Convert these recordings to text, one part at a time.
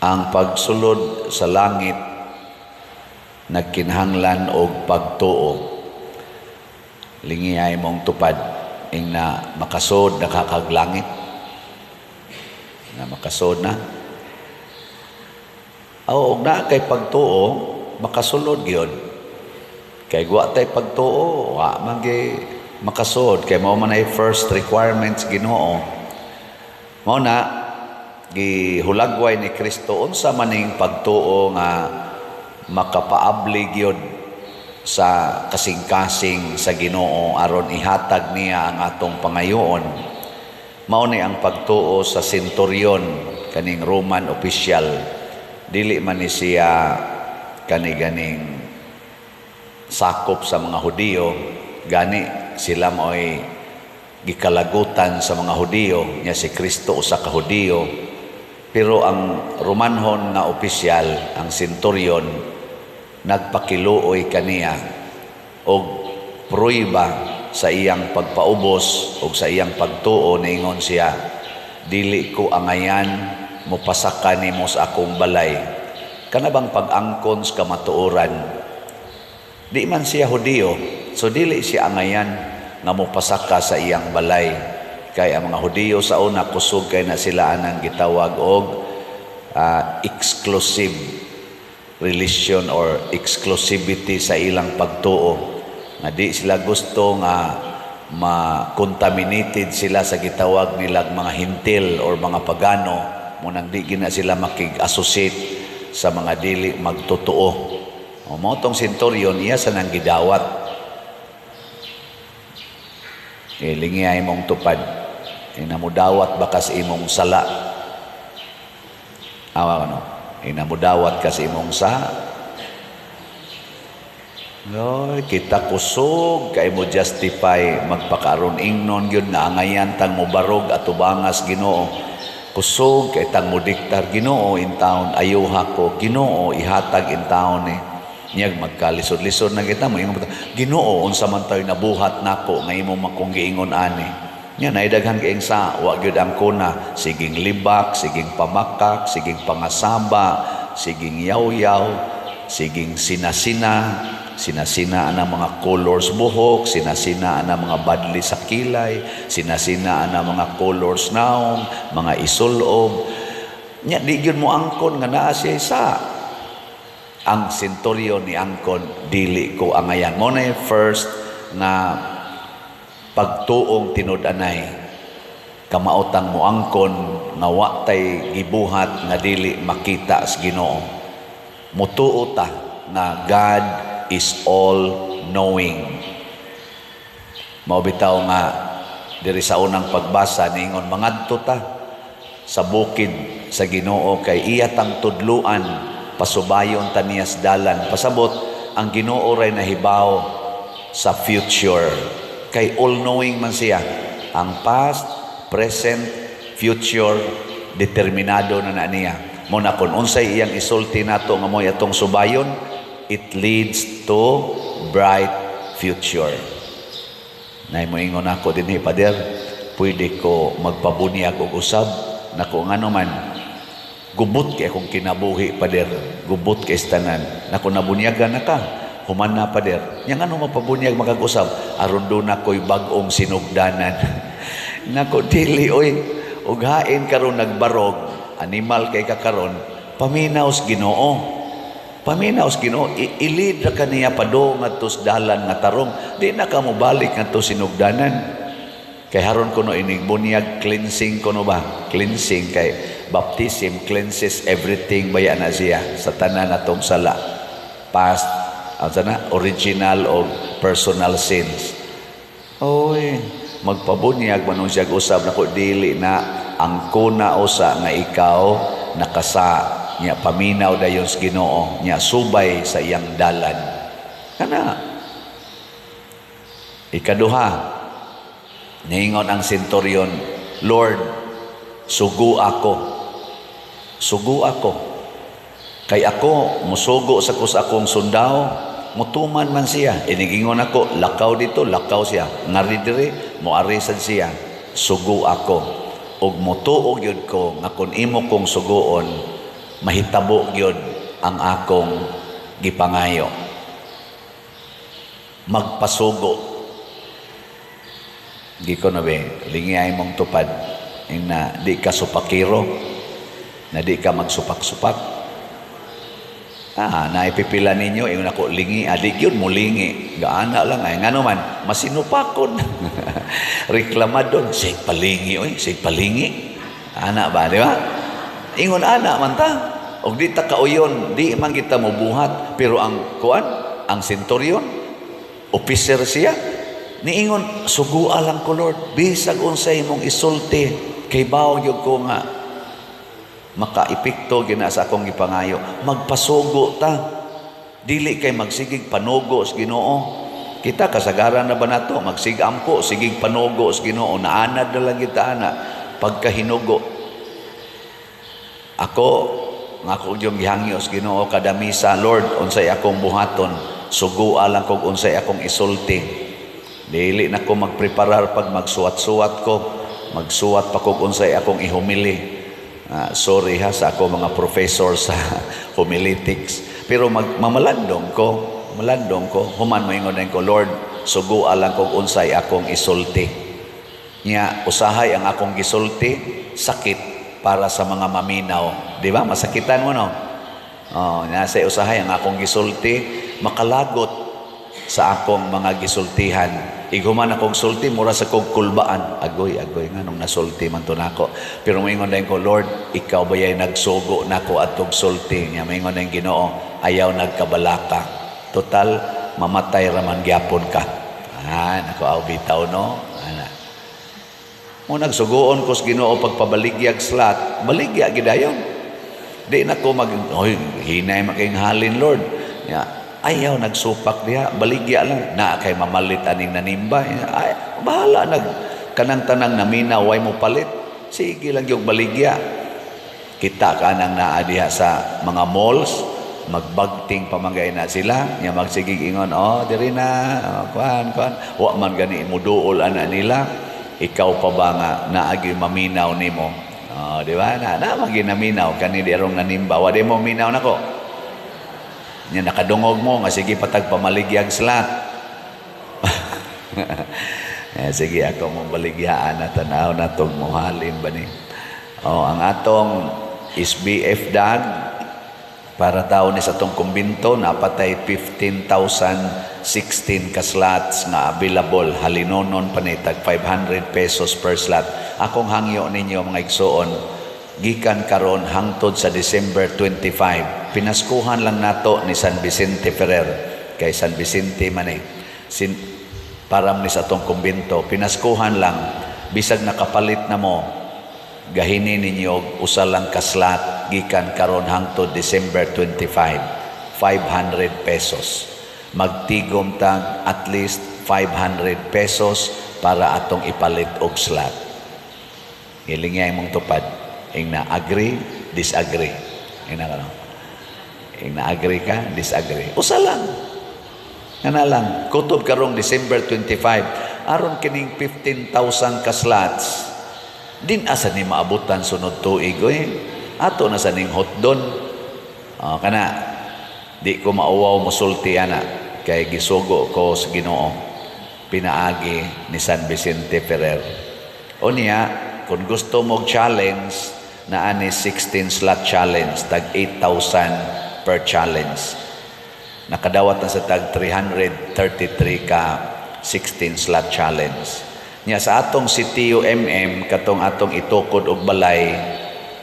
Ang pagsulod sa langit nagkinahanglan og pagtuo. Lingi ay mong tupad ing na makasod nakakaglangit. Na makasod na. Og na kay pagtuo, makasulod gyud. Kay wa tay pagtuo, wa man gyud makasod kay mao man ay first requirements Ginoo. Mao na gihulagway ni Kristo unsa maning pagtuo nga makapaabli gyud sa kasing-kasing sa Ginoo aron ihatag niya ang atong pangayoon. Mao ni ang pagtuo sa senturyon kaning Roman official. Dili man ni siya kani-ganing sakop sa mga Hudiyo, gani sila mo'y gikalagutan sa mga Hudiyo, niya si Kristo usa ka Hudiyo. Pero ang Romanhon na opisyal, ang senturyon, nagpakiluoy kaniya og pruiba sa iyang pagpaubos o sa iyang pagtuo, niingon siya, dili ko angayan mopasaka nimo sa akong balay. Kana bang pag-angkon sa kamatuoran? Di man siya Hudiyo, so dili siya angayan nga mopasaka sa iyang balay. Kay ang mga Hudiyo sa una kusog kay na sila anang gitawag og exclusive religion or exclusivity sa ilang pagtuo. Nga di sila gusto nga ma-contaminated sila sa gitawag nilang mga hintil or mga pagano, munang di gina sila makig-associate sa mga dili magtotoo. O mo tong senturyon iya sa nang gidawat. Lingi ay mong tupad. Inamudawat bakas imong sala. Inamudawat kasi imong sa. Kita kusog kay mo justify magpakaron ingnon yun na angayan tang mo barog at ubangas Ginoo. Kusog kay tang mo diktar Ginoo in town, ayuha ko Ginoo ihatag in town niyag magkalisod-lisod na kita mo ingon Ginoo unsa man tayo nabuhat nako nga imo makong giingon ani nya naidaghan kaing sa wa gyud ang kuna siging libak, siging pamakak, siging pangasaba, siging yaw-yaw, siging sinasina ana mga colors buhok, sinasina ana mga badli sa kilay, sinasina ana mga colors naong, mga isulob. Nya di gyud mo angkon nga naa siya isa. Ang senturyon ni angkon dili ko angayan. Mo na first na pagtuong tinud-anay. Kamautang mo angkon nga wa tay gibuhat nga dili makita sa Ginoo. Mutuo ta na God is all-knowing. Maubitaw nga, diri sa unang pagbasa, ningon, mangadto ta sa bukid sa Ginoo kay iya tang tudluan, pasubayon ta niyas dalan. Pasabot, ang Ginoo ray nahibaw sa future. Kay all-knowing man siya. Ang past, present, future, determinado na niya. Muna kung unsay iyang isulti nato nga mo'y atong subayon, it leads to bright future. Nay mo ingon ako dinhi pader, pwede ko magpabunyag og usab nako ngano man gubot kay akong kinabuhi pader, gubot kay tanan. Nako nabunyagan na ka, human na pader. Nya ngano mapabunyag magag-usab aron do na koy bag-ong sinugdanan. Nako dili oy, ug hain karon nagbarog, animal kay kakaron, paminaos Ginoo. Paminaos Ginoo, ilid ra kaniya padong ngadto sa dalan nga tarong, di na ka mo balik ngadto sinugdanan. Kay haron kuno inig bunyag cleansing kuno ba? Cleansing kay baptism cleanses everything baya na siya sa tanan natong sala. Past, original o personal sins. Oy, magpabunyag manung siya usab nako dili na ang kuna usa nga ikaw nakasa nya paminaw dayon sa Ginoo nya subay sa iyang dalan kana. Ikaduha, niingon ang senturyon, Lord, sugo ako kay ako musugo sa akong sundao, mutuman man siya, inigingon ako lakaw dito, lakaw siya, ngari diri moari sad siya, sugo ako ug mutuo gyud ko nga kun imo kong sugoon mahitabo gyud ang akong gipangayo. Magpasugo. Di ko na lingay mong tupad na di ka supakiro, na di ka magsupak-supak. Naipipila ninyo, yung ako lingi, adik yun mo lingi. Gaana lang ay, nga naman, masinupakon. Reklamadon, say palingi, say palingi. Ana ba, di ba? Ingon ana man ta. O di ta kauyon, di man kita mabuhat. Pero ang kuan, ang senturyon, officer siya, niingon, sugua lang ko Lord, bisag unsay mong isulti, kay bawo yung ko nga, makaipikto gina sa akong gipangayo, magpasugo ta, dili kay magsigig panugo sa Ginoo. Kita kasagaran na ba nato magsigampo sigig panugo sa Ginoo, naanad na lang kita ana pagkahinugo. Ako ngako yung gihangyo sa Ginoo kada misa, Lord unsay akong buhaton, sugua lang kog unsay akong isulti. Dili na ko magpreparar pag magsuwat-suwat ko, magsuwat pa kog unsay akong ihumili. Sorry sa ako mga professor sa homiletics, pero malandong ko, human mo ingon ko, Lord, sugua lang kog unsay akong isulti. Nya usahay ang akong gisulti, sakit para sa mga maminaw. Di ba? Masakitan mo, no? Nasa usahay ang akong gisulti, makalagot sa akong mga gisultihan. Iguman akong sulti, mura sa kong kulbaan. Agoy, nga nung nasulti man to nako. Pero maingon din ko, Lord, ikaw ba yay nagsugo nako atong sulti? Nya maingon din Ginoo, ayaw nagkabalaka. Total, mamatay raman gyapon ka. Nako, aw bitaw, no? Mo nagsugoon ko sa Ginoo pagpabaligyag slat, baligya gidayon. Di na ko hinay making halin, Lord. Ayaw nagsupak diha, baligya lang na kay mamalit aning nanimba. Ay, bahala kanang tanang naminaw way mo palit, sige lang yung baligya. Kita ka nang naa diha sa mga malls, magbagting pamangay na sila, nya magsigig ingon, diri na, kuan wa man gani muduol ana nila, ikaw pa ba nga naagi maminaw nimo? Di ba na maginaminaw kani di arong nanimba, wa di mo minaw nako. Nya nakadungog mo nga sige patag pamaligyag slat. Sige ako mong baligyaan na tanaw na itong muhalin ba ni. Ang atong SBF dan para taon ni sa itong kumbinto napatay 15,016 ka slots nga available, halinonon pa ni tag 500 pesos per slot. Akong hangyo ninyo mga igsoon, gikan karon hangtod sa December 25, pinaskuhan lang nato ni San Vicente Ferrer, kay San Vicente man param ni sa atong kumbinto, pinaskuhan lang, bisag nakapalit na mo, gahini ninyo usa lang ka slot gikan karon hangtod December 25, 500 pesos. Magtigom tag at least 500 pesos para atong ipalit og slot. Ilingay mong tupad. Ing na-agree, disagree. Ing na-agree ka, disagree. Usa lang. Nga na lang. Kutob karong December 25, aron kining 15,000 ka slots, din asa ni maabutan sunod tuig. Ato na sa ning hotdon. Kana, di ko mauwaw musulti ana, kay gisugo ko sa Ginoo. Pinaagi ni San Vicente Ferrer. O niya, kung gusto mo challenge, na ani 16 slot challenge, tag 8,000 per challenge. Nakadawat na sa tag 333 ka 16 slot challenge. Nya sa atong CTUMM, katong atong itukod og balay,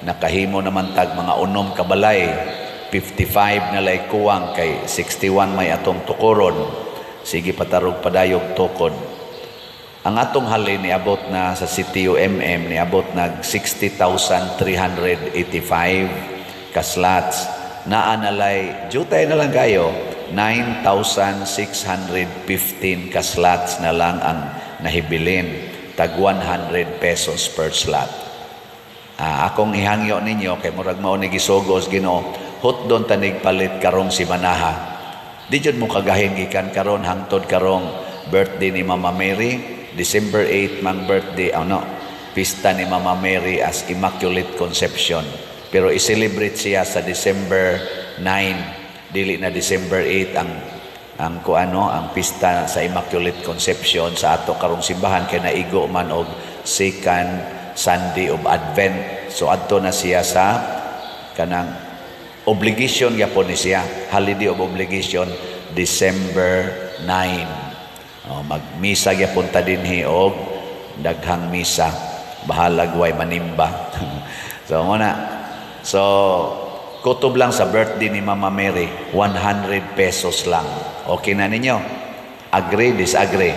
nakahimo naman tag mga 6 ka balay, 55 na lay kuwang, kay 61 may atong tukuron. Sige patarog padayog tukod. Ang atong halin niabot na sa CTUMM, niabot nag 60,385 ka slots. Naanalay, jutay na lang kayo, 9,615 ka slots na lang ang nahibilin. Tag 100 pesos per slot. Akong ihangyo ninyo, kay murag mao ni gisugos Ginoo, hot doon tanig palit karong si Manaha. Di jud mo kagahin gikan karon hangtod karong birthday ni Mama Mary. December 8 mang birthday, pista ni Mama Mary as Immaculate Conception. Pero i-celebrate siya sa December 9, dili na December 8 ang pista sa Immaculate Conception sa ato karong simbahan kay naigo man og second Sunday of Advent. So adto na siya sa kanang obligation gyapon ni siya, holiday of obligation, December 9. Magmisa gyapon ta dinhi og daghang misa, bahalag way manimba. So kutob lang sa birthday ni Mama Mary, 100 pesos lang. Okay na ninyo? Agree, disagree?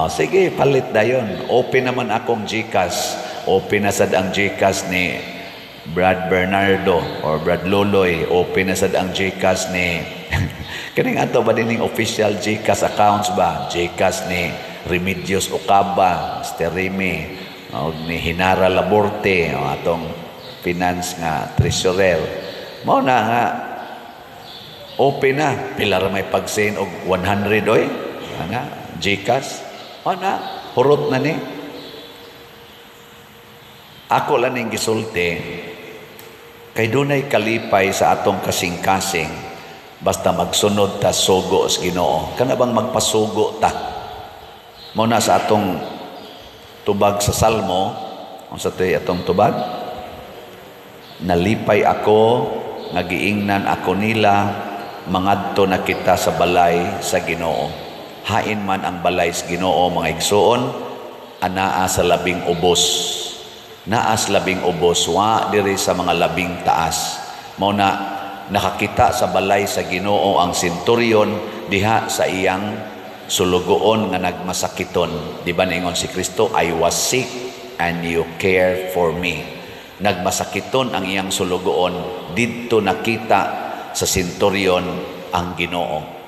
Sige, palit na yun. Open naman akong GCash. Open na sad ang GCash ni Brad Bernardo or Brad Loloy. Open na sad ang GCash ni kaning ato ba din official GCash accounts ba? GCash ni Remedios Ocaba, Mr. Remy, ni Hinara Laborte, atong finance nga treasurer. Mao na nga open na, pila ra may pag-send og 100 oy. GCash. Na hurot na ni. Ako lang ning gisulti kay dunay kalipay sa atong kasing-kasing basta magsunod ta sugo sa Ginoo. Kana bang magpasugo ta? Mao na sa atong tubag sa Salmo, unsa tay atong tubag? Nalipay ako, nagiingnan ako nila, mangadto na kita sa balay sa Ginoo. Hain man ang balay sa Ginoo, mga igsoon, anaa sa labing ubos. Naas labing ubos, wa diri sa mga labing taas. Mao na nakakita sa balay sa Ginoo ang senturyon diha sa iyang sulugoon nga nagmasakiton. Di ba ningon si Kristo, I was sick and you care for me. Nagmasakiton ang iyang sulugoon, didto nakita sa senturyon ang Ginoo.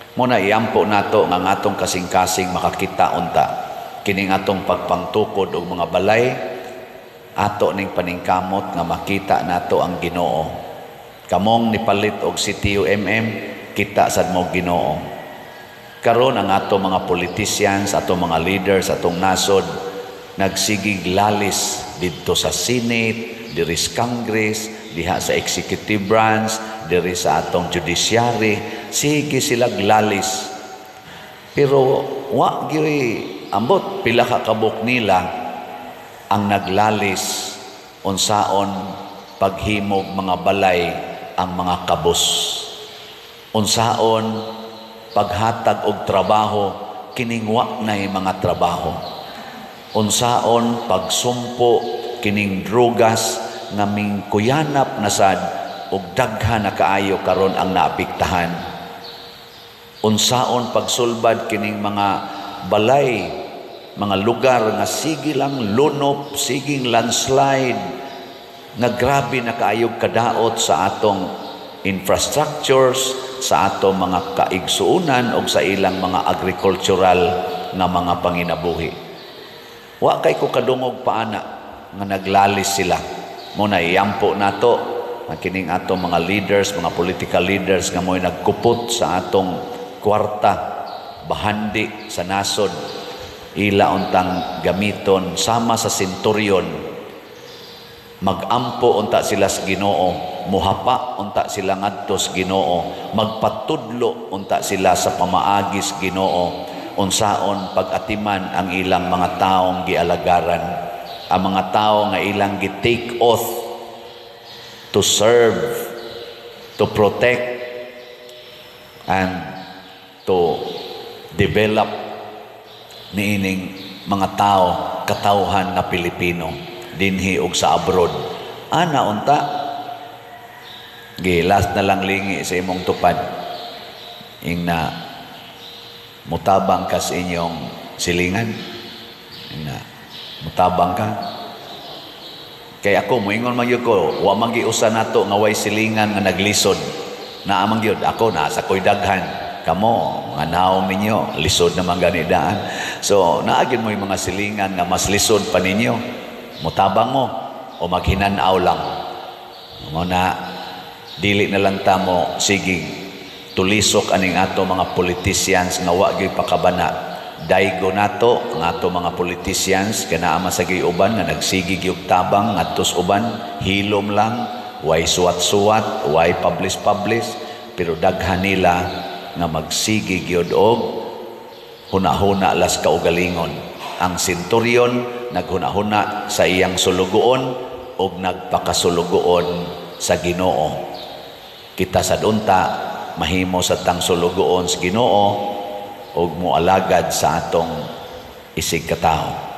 Muna iampo nato nga atong kasing-kasing makakita unta kining atong pagpangtukod og mga balay, ato ning paningkamot nga makita nato ang Ginoo. Kamong nipalit og CTUMM, kita sad mo Ginoo. Karon ang ato mga politicians, ato mga leaders, atong nasod nagsigig lalis dito sa Senate, diri sa Congress, diha sa executive branch, diri sa atong judiciary, sige sila glalis. Pero wa gyud ambot pila ka kabuk nila ang naglalis unsaon paghimog mga balay ang mga kabus. Unsaon paghatag og trabaho kining wa nay mga trabaho. Unsaon pagsumpo kining drugas nga mingkuyanap na sad ug daghan na kaayo karon ang naapektahan. Unsaon pagsulbad kining mga balay, mga lugar nga sige lang lunop, siging landslide, nga grabe na kaayog kadaot sa atong infrastructures, sa atong mga kaigsuunan o sa ilang mga agricultural nga mga panginabuhi. Wa kay ko kadungog paana nga naglalis sila. Muna iyampo nato ang kining atong mga leaders, mga political leaders nga mo'y nagkupot sa atong kwarta, bahandi sa nasod, ila untang gamiton sama sa senturyon. Magampo unta sila sa Ginoo, muhapa unta sila ngadto sa Ginoo, magpatudlo unta sila sa pamaagi sa Ginoo. Unsaon pag-atiman ang ilang mga taong gialagaran, ang mga tao nga ilang gi-take oath to serve, to protect, and to develop niining mga tao, katawhan na Pilipino dinhi ug sa abroad. Ana unta gilas na lang lingi sa imong tupad ingna mutabang ka sa inyong silingan. Mutabang ka. Kaya ako, moingon magyud ko, wa magiusa nato nga way silingan nga naglisod. Naamang yun, ako nasa ko'y daghan. Kamo, nga naong ninyo, lisod naman ganidaan. So, naagin mo yung mga silingan nga mas lisod pa ninyo. Mutabang mo, o maghinanaw lang. Muna, dili na lang tamo, sige, tulisok aning ato mga politicians nga wa gyud pakabana daygo nato ang ato mga politicians kana masagay uban nga nagsigig yung tabang ngadtos uban hilom lang, way suwat-suwat, way publish pero daghan nila nga magsigig yun og huna-huna las kaugalingon. Ang senturyon naghuna-huna sa iyang sulugoon og nagpakasulugoon sa Ginoo. Kita sa dunta mahimo sa tang sulugoon sa Ginoo og moalagad sa atong isig katawo.